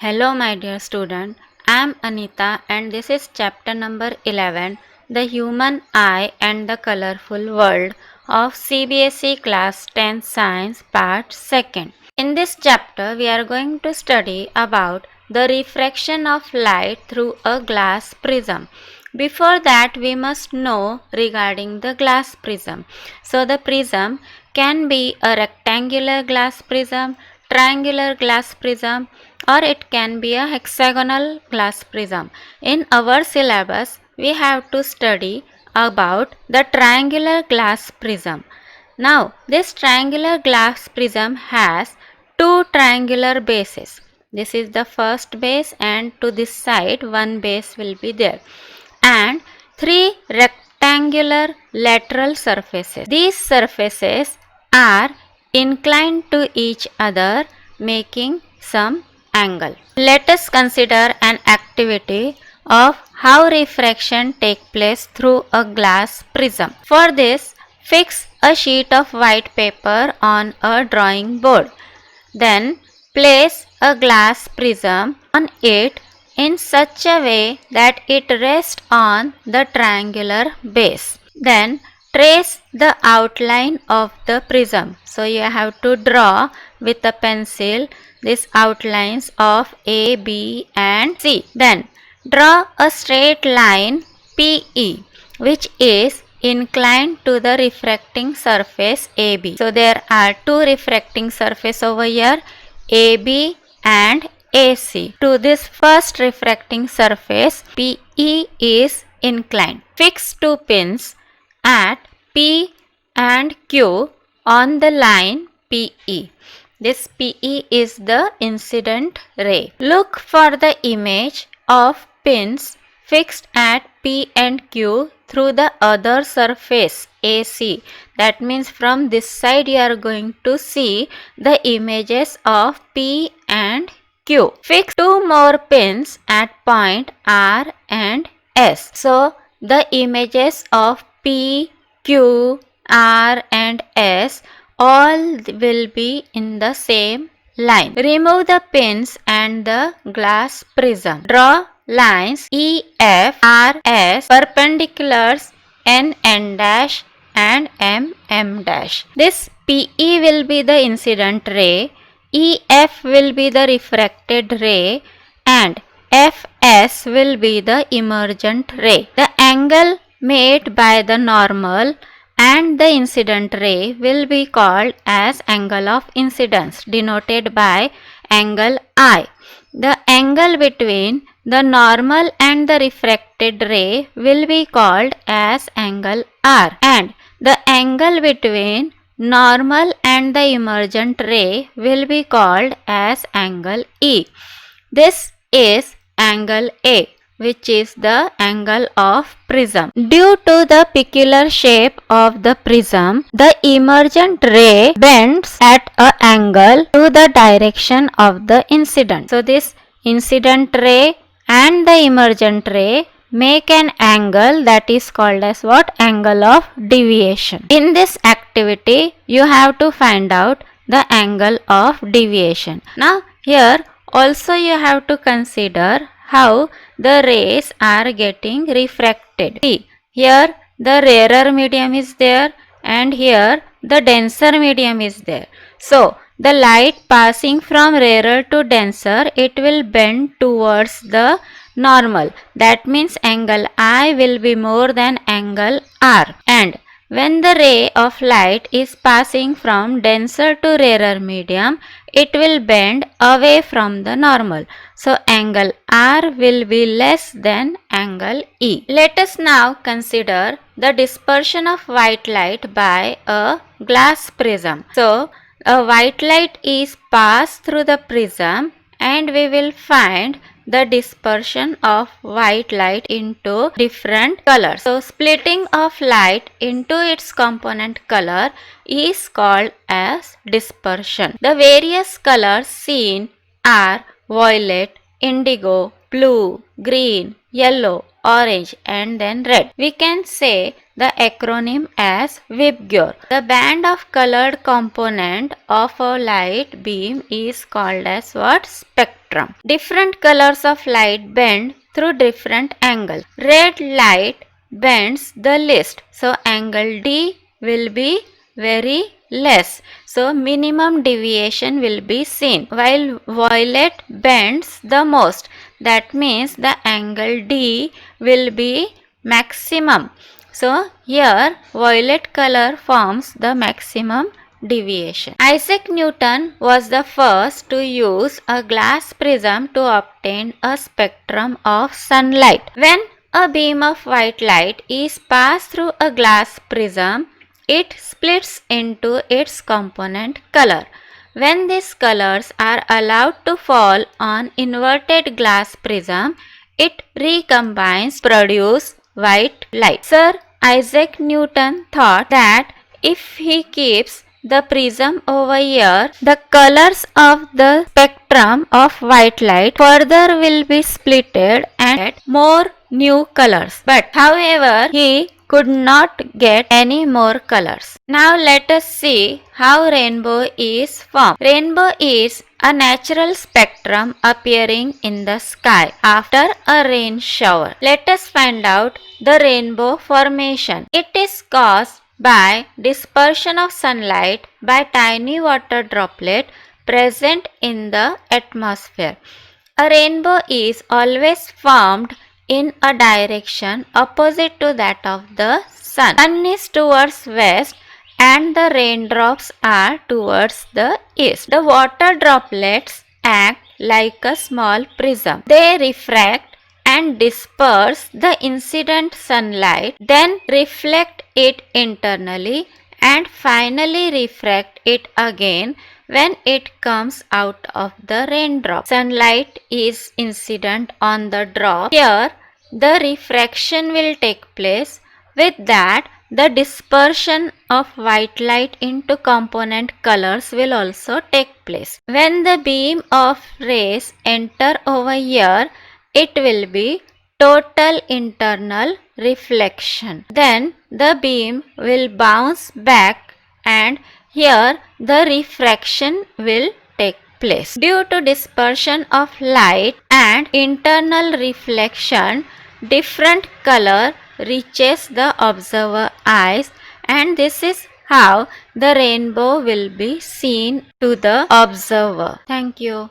Hello, my dear student. I am Anita, and this is chapter number 11, The Human Eye and the Colorful World of CBSE Class 10 Science Part 2nd. In this chapter, we are going to study about the refraction of light through a glass prism. Before that, we must know regarding the glass prism. So, the prism can be a rectangular glass prism, triangular glass prism, or it can be a hexagonal glass prism. In our syllabus, we have to study about the triangular glass prism. Now, this triangular glass prism has two triangular bases. This is the first base, and to this side one base will be there, and three rectangular lateral surfaces. These surfaces are inclined to each other, making some angle. Let us consider an activity of how refraction takes place through a glass prism. For this, fix a sheet of white paper on a drawing board. Then place a glass prism on it in such a way that it rests on the triangular base. Then trace the outline of the prism. So you have to draw with a pencil these outlines of A, B and C. Then draw a straight line PE, which is inclined to the refracting surface AB. So there are two refracting surface over here, AB and AC. To this first refracting surface, PE is inclined. Fix two pins at P and Q on the line PE. This PE is the incident ray. Look for the image of pins fixed at P and Q through the other surface AC. That means from this side you are going to see the images of P and Q. Fix two more pins at point R and S. So the images of P, Q, R and S all will be in the same line. Remove the pins and the glass prism. Draw lines E, F, R, S, perpendiculars N, N dash and M, M dash. This PE will be the incident ray, EF will be the refracted ray, and FS will be the emergent ray. The angle made by the normal and the incident ray will be called as angle of incidence, denoted by angle I. The angle between the normal and the refracted ray will be called as angle R, and the angle between normal and the emergent ray will be called as angle E. This is angle A, which is the angle of prism. Due to the peculiar shape of the prism, the emergent ray bends at an angle to the direction of the incident. So this incident ray and the emergent ray make an angle that is called as what? Angle of deviation. In this activity, you have to find out the angle of deviation. Now here also you have to consider how the rays are getting refracted. See, here the rarer medium is there and here the denser medium is there. So the light passing from rarer to denser, it will bend towards the normal. That means angle I will be more than angle R. And when the ray of light is passing from denser to rarer medium, it will bend away from the normal. So angle R will be less than angle E. Let us now consider the dispersion of white light by a glass prism. So a white light is passed through the prism and we will find the dispersion of white light into different colors. So splitting of light into its component color is called as dispersion. The various colors seen are violet, indigo, blue, green, yellow, orange and then red. We can say the acronym as VIBGYOR. The band of colored component of a light beam is called as what? Spectrum. spectrum. Different colors of light bend through different angles. Red light bends the least, so angle D will be very less, so minimum deviation will be seen, while violet bends the most, that means the angle D will be maximum. So here violet color forms the maximum deviation. Isaac Newton was the first to use a glass prism to obtain a spectrum of sunlight. When a beam of white light is passed through a glass prism, it splits into its component color. When these colors are allowed to fall on inverted glass prism, it recombines to produce white light. Sir Isaac Newton thought that if he keeps the prism over here, the colors of the spectrum of white light further will be splitted and get more new colors. But however, he could not get any more colors. Now let us see how rainbow is formed. Rainbow is a natural spectrum appearing in the sky after a rain shower. Let us find out the rainbow formation. It is caused by dispersion of sunlight by tiny water droplet present in the atmosphere. A rainbow is always formed in a direction opposite to that of the sun. Sun is towards west and the raindrops are towards the east. The water droplets act like a small prism. They refract and disperse the incident sunlight, then reflect it internally and finally refract it again when it comes out of the raindrop. Sunlight is incident on the drop. Here the refraction will take place. With that, the dispersion of white light into component colors will also take place. When the beam of rays enter over here, it will be total internal reflection. Then the beam will bounce back and here the refraction will take place. Due to dispersion of light and internal reflection, different color reaches the observer eyes, and this is how the rainbow will be seen to the observer. Thank you.